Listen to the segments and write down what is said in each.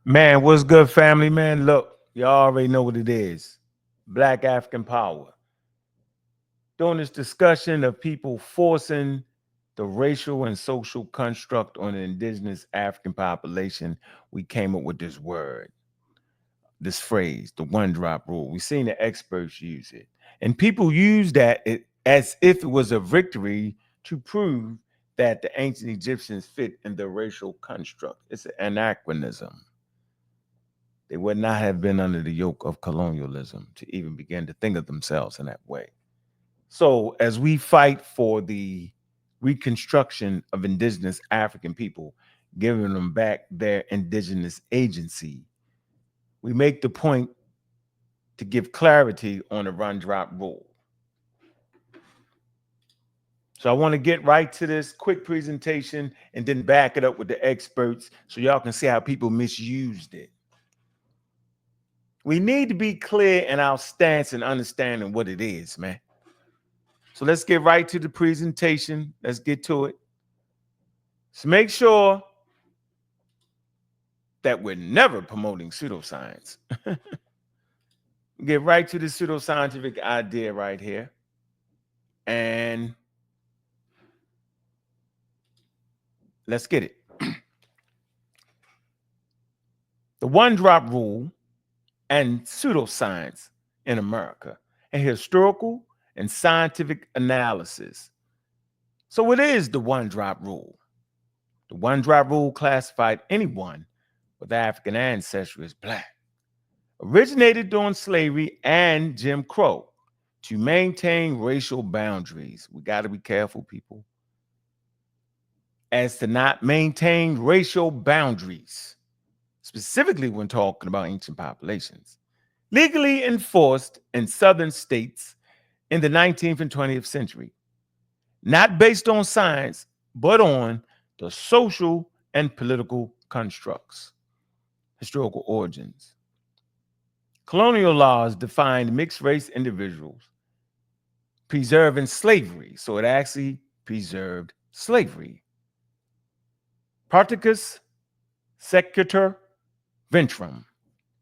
Man, what's good, family? Man, look, y'all already know what it is. Black African power. During this discussion of people forcing the racial and social construct on the indigenous African population, we came up with this word, this phrase, the one drop rule. We've seen the experts use it. And people use as if it was a victory to prove that the ancient Egyptians fit in the racial construct. It's an anachronism. They would not have been under the yoke of colonialism to even begin to think of themselves in that way. So, as we fight for the reconstruction of indigenous African people, giving them back their indigenous agency, we make the point to give clarity on the run drop rule. So, I want to get right to this quick presentation and then back it up with the experts so y'all can see how people misused it. We need to be clear in our stance and understanding what it is, man. So let's get right to the presentation. Let's get to it. So make sure that we're never promoting pseudoscience. Get right to the pseudoscientific idea right here. And let's get it. The one drop rule and pseudoscience in America, a historical and scientific analysis. So what is the one drop rule? The one drop rule classified anyone with African ancestry as black. Originated during slavery and Jim Crow to maintain racial boundaries. We got to be careful, people, as to not maintain racial boundaries, specifically when talking about ancient populations. Legally enforced in southern states in the 19th and 20th century, not based on science, but on the social and political constructs. Historical origins. Colonial laws defined mixed race individuals, preserving slavery. So it actually preserved slavery. Particus sequitur ventrum.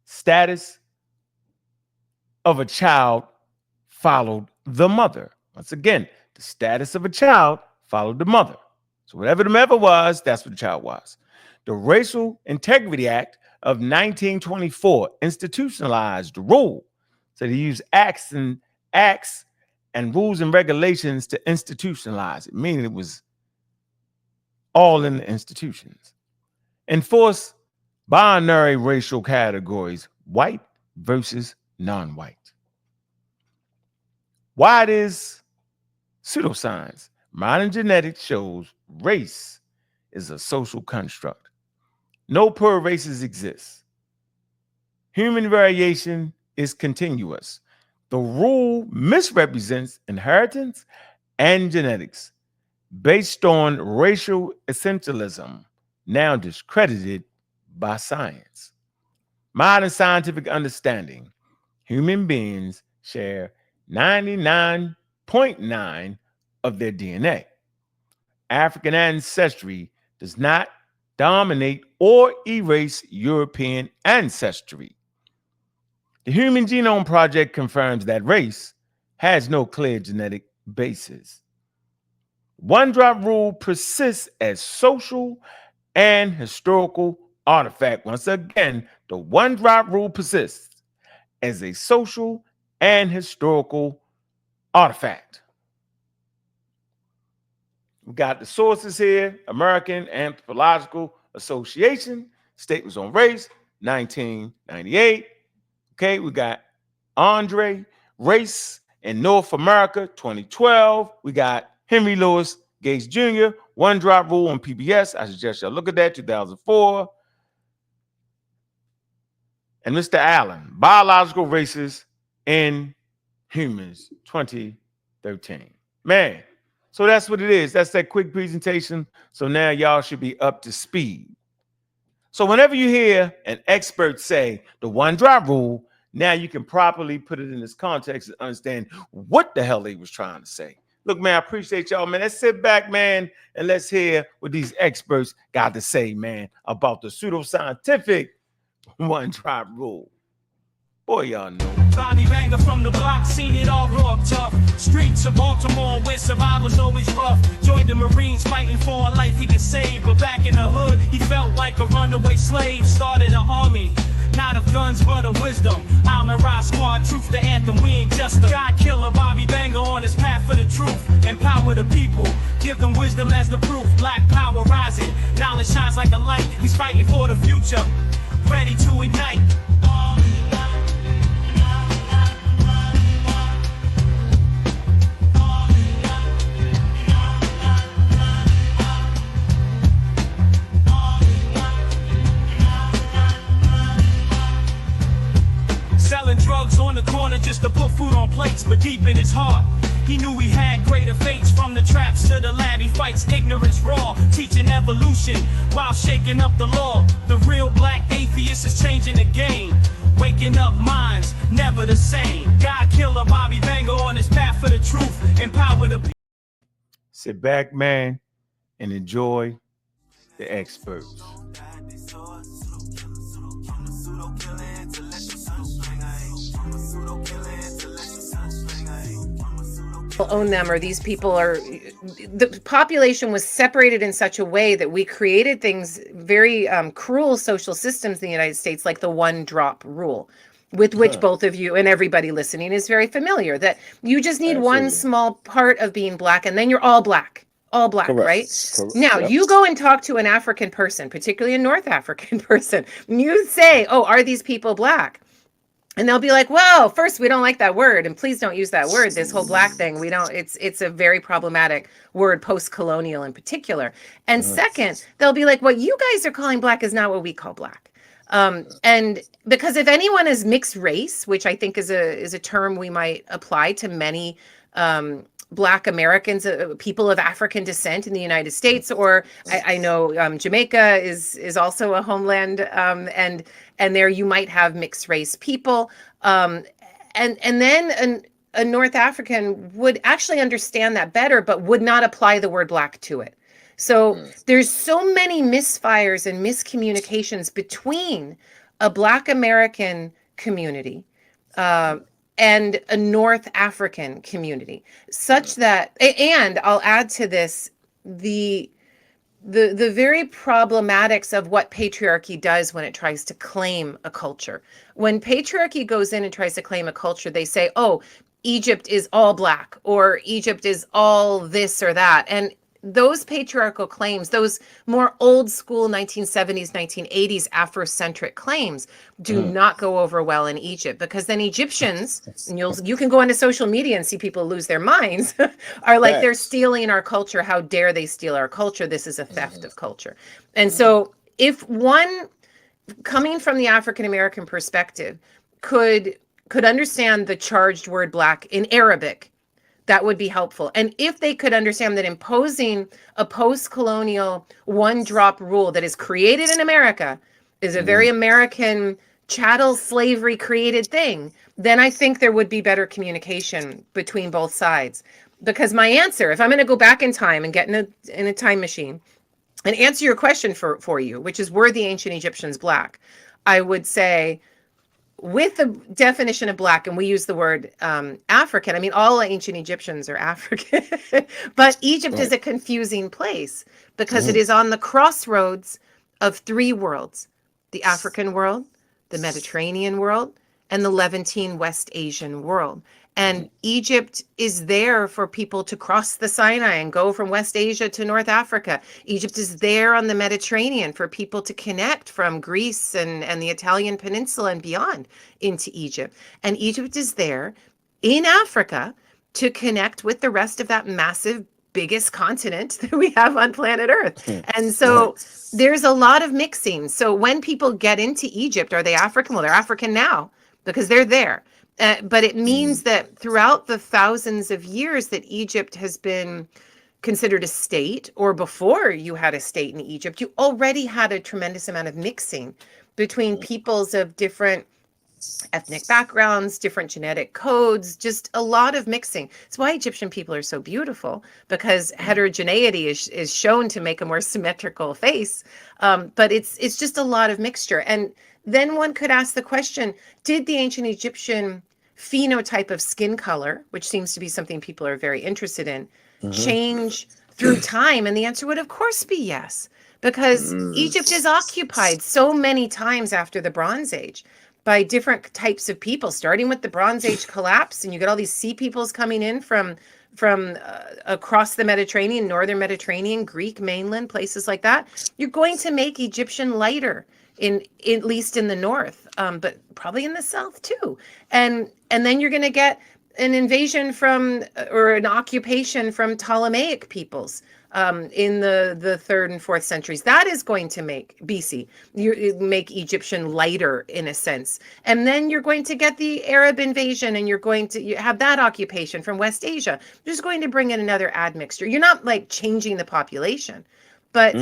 Status of a child followed the mother. Once again, the status of a child followed the mother. So whatever the mother was, that's what the child was. The Racial Integrity Act of 1924 institutionalized the rule. So they used acts and rules and regulations to institutionalize it, meaning it was all in the institutions. Enforce binary racial categories, white versus non-white. Why it is pseudoscience? Modern genetics shows race is a social construct. No pure races exist. Human variation is continuous. The rule misrepresents inheritance and genetics based on racial essentialism, now discredited by science. Modern scientific understanding, human beings share 99.9 of their DNA. African ancestry does not dominate or erase European ancestry. The Human Genome Project confirms that race has no clear genetic basis. One drop rule persists as social and historical artifact. Once again, the one drop rule persists as a social and historical artifact. We got the sources here: American Anthropological Association, Statements on Race, 1998. Okay, we got Andre, Race in North America, 2012. We got Henry Louis Gates Jr., One Drop Rule on PBS. I suggest y'all look at that, 2004. And Mr. Allen, Biological Races in Humans, 2013. Man, so that's what it is. That's that quick presentation. So now y'all should be up to speed. So whenever you hear an expert say the one drop rule, now you can properly put it in this context and understand what the hell they was trying to say. Look, man, I appreciate y'all, man. Let's sit back, man, and let's hear what these experts got to say, man, about the pseudoscientific one drop rule. Boy, y'all know. Bobby banger from the block, seen it all raw tough. Streets of Baltimore where survival's always rough. Joined the Marines fighting for a life he could save. But back in the hood, he felt like a runaway slave. Started an army, not of guns but of wisdom. I'm a rock squad, truth the anthem, we ain't just a God killer. Bobby banger on his path for the truth. Empower the people, give them wisdom as the proof. Black power rising, knowledge shines like a light. He's fighting for the future, ready to ignite. Selling drugs on the corner just to put food on plates, but deep in his heart, he knew he had greater fates. From the traps to the lab, he fights ignorance raw, teaching evolution while shaking up the law. The real black atheist is changing the game, waking up minds, never the same. God killer Bobby banger on his path for the truth, empower the people. Sit back, man, and enjoy the experts. Own them, or these people are, the population was separated in such a way that we created things, very cruel social systems in the United States, like the one drop rule, with which both of you and everybody listening is very familiar, that you just need one small part of being black and then you're all black. Correct. Right? Correct. Now, you go and talk to an African person, particularly a North African person, and you say, oh, are these people black? And they'll be like, well, first, we don't like that word. And please don't use that word. This whole black thing, we don't, it's a very problematic word, post-colonial in particular. And second, they'll be like, what you guys are calling black is not what we call black. And because if anyone is mixed race, which I think is a term we might apply to many Black Americans, people of African descent in the United States, or I know Jamaica is also a homeland, and there you might have mixed race people, and then a North African would actually understand that better, but would not apply the word black to it. So there's so many misfires and miscommunications between a Black American community and a North African community, such that, and I'll add to this, the very problematics of what patriarchy does when it tries to claim a culture. When patriarchy goes in and tries to claim a culture, they say, oh, Egypt is all black, or Egypt is all this or that. And those patriarchal claims, those more old school 1970s, 1980s Afrocentric claims do not go over well in Egypt, because then Egyptians, and you can go onto social media and see people lose their minds, are like, they're stealing our culture. How dare they steal our culture? This is a theft of culture. And so if one coming from the African American perspective could understand the charged word black in Arabic, that would be helpful. And if they could understand that imposing a post-colonial one-drop rule that is created in America is a very American chattel slavery created thing, then I think there would be better communication between both sides. Because my answer, if I'm going to go back in time and get in a time machine and answer your question for you, which is, were the ancient Egyptians black? I would say, with the definition of black, and we use the word African, I mean, all ancient Egyptians are African, but Egypt is a confusing place because it is on the crossroads of three worlds: the African world, the Mediterranean world, and the Levantine West Asian world. And Egypt is there for people to cross the Sinai and go from West Asia to North Africa. Egypt is there on the Mediterranean for people to connect from Greece and the Italian peninsula and beyond into Egypt. And Egypt is there in Africa to connect with the rest of that massive, biggest continent that we have on planet Earth. And so there's a lot of mixing. So when people get into Egypt, are they African? Well, they're African now because they're there. But it means that throughout the thousands of years that Egypt has been considered a state, or before you had a state in Egypt, you already had a tremendous amount of mixing between peoples of different ethnic backgrounds, different genetic codes, just a lot of mixing. It's why Egyptian people are so beautiful, because heterogeneity is shown to make a more symmetrical face. But it's just a lot of mixture. And then one could ask the question, did the ancient Egyptian phenotype of skin color, which seems to be something people are very interested in, change through time? And the answer would, of course, be yes, because Egypt is occupied so many times after the Bronze Age by different types of people, starting with the Bronze Age collapse, and you get all these sea peoples coming in from across the Mediterranean, northern Mediterranean, Greek mainland, places like that. You're going to make Egyptian lighter, at least in the north, but probably in the south too. And then you're going to get an invasion from, or an occupation from Ptolemaic peoples in the 3rd and 4th centuries. That is going to make BC, make Egyptian lighter in a sense. And then you're going to get the Arab invasion, and you're going to have that occupation from West Asia. You're just going to bring in another admixture. You're not like changing the population, but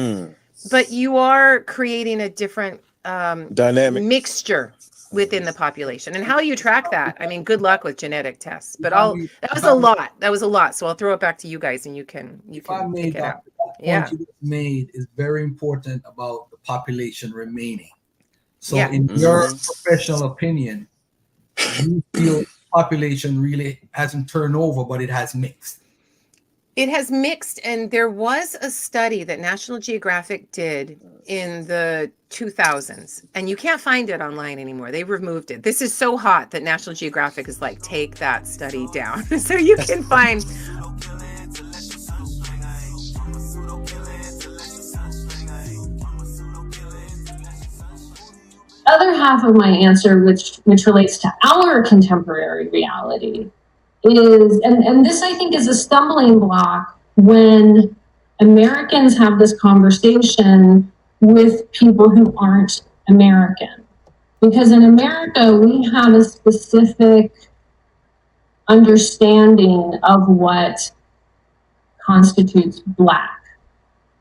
you are creating a different dynamic mixture within the population. And how you track that, I mean, good luck with genetic tests. But that was a lot. That was a lot. So I'll throw it back to you guys, and you can pick it out. That point you made is very important about the population remaining. So in your professional opinion, you feel population really hasn't turned over, but it has mixed? It has mixed, and there was a study that National Geographic did in the 2000s, and you can't find it online anymore. They removed it. This is so hot that National Geographic is like, take that study down. So you can find... Other half of my answer, which relates to our contemporary reality, is, and this I think is a stumbling block when Americans have this conversation with people who aren't American. Because in America, we have a specific understanding of what constitutes Black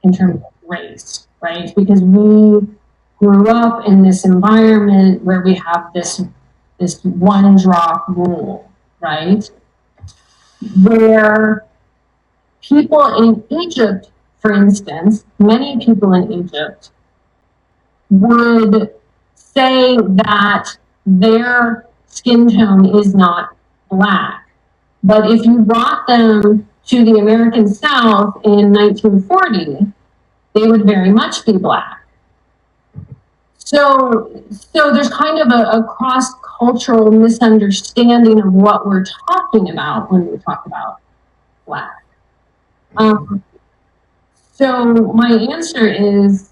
in terms of race, right? Because we grew up in this environment where we have this one drop rule, right? Where people in Egypt, for instance, many people in Egypt would say that their skin tone is not Black. But if you brought them to the American South in 1940, they would very much be Black. So there's kind of a cross-cultural misunderstanding of what we're talking about when we talk about Black. So my answer is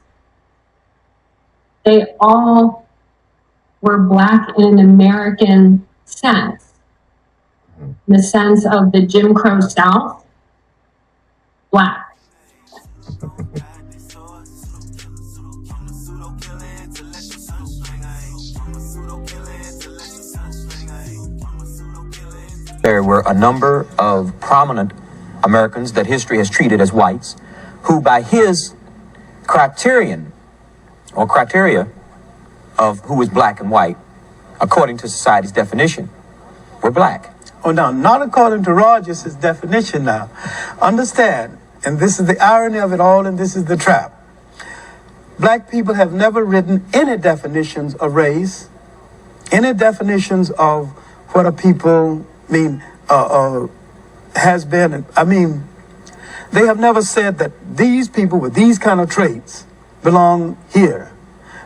they all were Black in an American sense, in the sense of the Jim Crow South, Black. There were a number of prominent Americans that history has treated as whites who, by his criterion or criteria of who is Black and white, according to society's definition, were Black. Oh, now, not according to Rogers' definition now. Understand, and this is the irony of it all, and this is the trap. Black people have never written any definitions of race, any definitions of what a people mean, has been. I mean, they have never said that these people with these kind of traits belong here.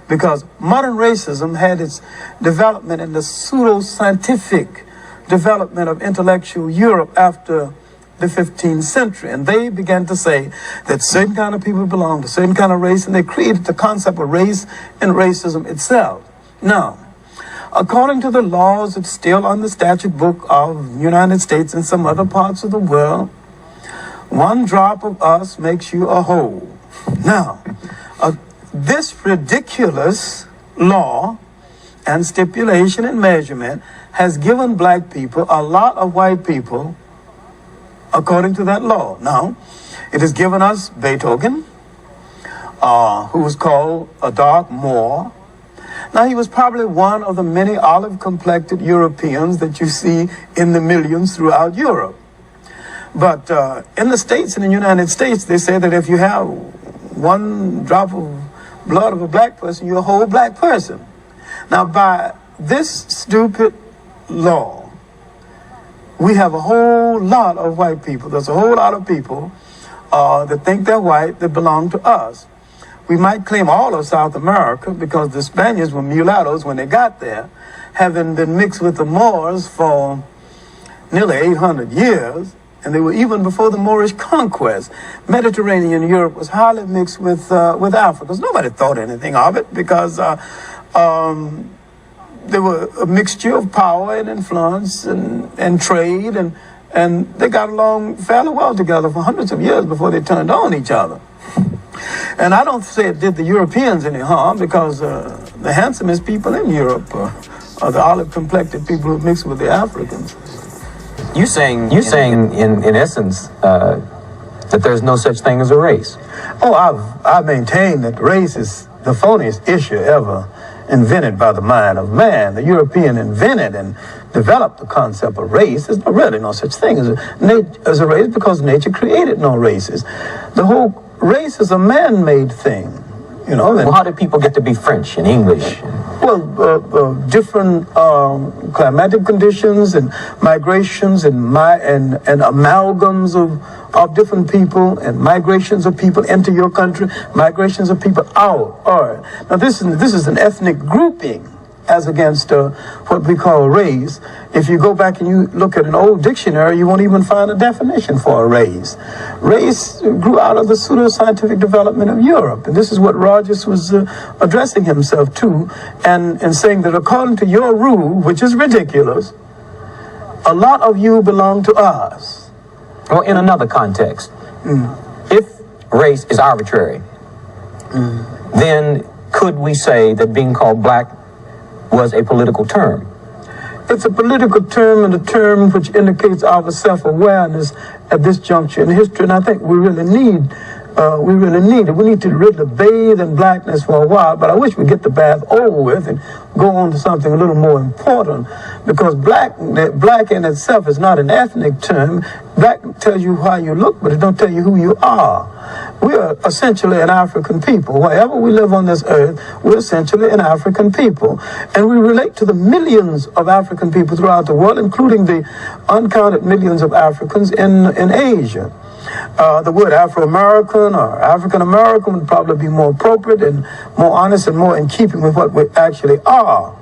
Because modern racism had its development in the pseudo-scientific development of intellectual Europe after the 15th century. And they began to say that certain kind of people belong to certain kind of race, and they created the concept of race and racism itself. Now, according to the laws that's still on the statute book of the United States and some other parts of the world, one drop of us makes you a whole. Now, this ridiculous law and stipulation and measurement has given Black people a lot of white people according to that law. Now, it has given us Beethoven, who was called a dark Moor. Now, he was probably one of the many olive-complected Europeans that you see in the millions throughout Europe. But in the States, in the United States, they say that if you have one drop of blood of a Black person, you're a whole Black person. Now, by this stupid law, we have a whole lot of white people. There's a whole lot of people that think they're white that belong to us. We might claim all of South America because the Spaniards were mulattoes when they got there, having been mixed with the Moors for nearly 800 years, and they were even before the Moorish conquest. Mediterranean Europe was highly mixed with Africa, because nobody thought anything of it, because they were a mixture of power and influence and trade, and they got along fairly well together for hundreds of years before they turned on each other. And I don't say it did the Europeans any harm, because the handsomest people in Europe are the olive-complected people who mix with the Africans. You're saying in essence that there's no such thing as a race. Oh, I maintain that race is the phoniest issue ever invented by the mind of man. The European invented and developed the concept of race. There's really no such thing as a race, because nature created no races. The whole race is a man-made thing. You know, well, how did people get to be French and English? Well, different climatic conditions and migrations and amalgams of different people, and migrations of people into your country, migrations of people out. All right. Now, this is an ethnic grouping as against what we call race. If you go back and you look at an old dictionary, you won't even find a definition for a race. Race grew out of the pseudo-scientific development of Europe. And this is what Rogers was addressing himself to, and saying that according to your rule, which is ridiculous, a lot of you belong to us. Well, in another context, if race is arbitrary, then could we say that being called black was a political term? It's a political term, and a term which indicates our self-awareness at this juncture in history. And I think we really need it. We need to really bathe in blackness for a while, but I wish we'd get the bath over with and go on to something a little more important, because black in itself is not an ethnic term. Black tells you how you look, but it don't tell you who you are. We are essentially an African people. Wherever we live on this earth, we're essentially an African people. And we relate to the millions of African people throughout the world, including the uncounted millions of Africans in Asia. The word Afro-American or African-American would probably be more appropriate and more honest and more in keeping with what we actually are.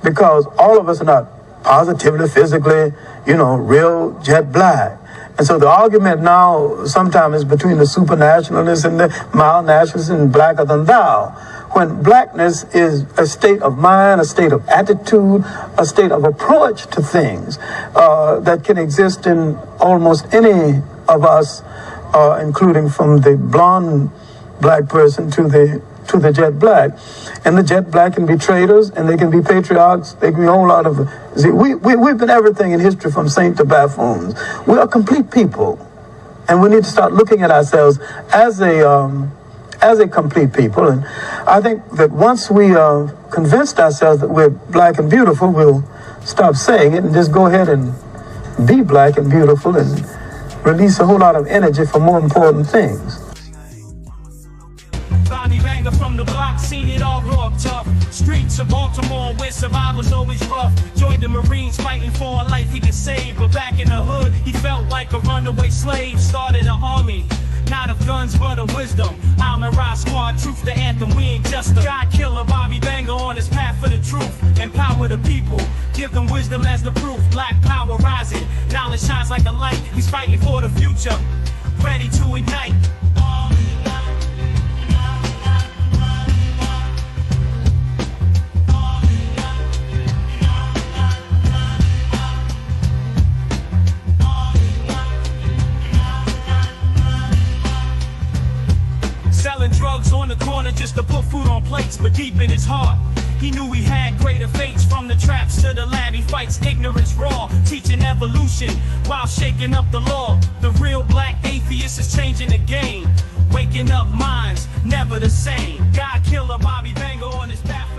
Because all of us are not positively, physically, real jet black. And so the argument now sometimes is between the supernationalists and the mild nationalists and blacker than thou, when blackness is a state of mind, a state of attitude, a state of approach to things that can exist in almost any of us, including from the blonde black person to the jet black. And the jet black can be traitors, and they can be patriarchs. They can be a whole lot of... See, we've been everything in history from saint to buffoons. We are complete people, and we need to start looking at ourselves as a complete people. And I think that once we convinced ourselves that we're black and beautiful, we'll stop saying it and just go ahead and be black and beautiful and release a whole lot of energy for more important things. From the block, seen it all raw, tough. Streets of Baltimore where survival's always rough. Joined the Marines fighting for a life he could save. But back in the hood, he felt like a runaway slave. Started an army, not of guns but of wisdom. I'm a rock squad, truth the anthem, we ain't just a God killer, Bobby Banger on his path for the truth. Empower the people, give them wisdom as the proof. Black power rising, knowledge shines like a light. He's fighting for the future, ready to ignite. Selling drugs on the corner just to put food on plates, but deep in his heart, he knew he had greater fates. From the traps to the lab, he fights ignorance raw, teaching evolution while shaking up the law. The real black atheist is changing the game, waking up minds never the same. God killer Bobby Banger on his path.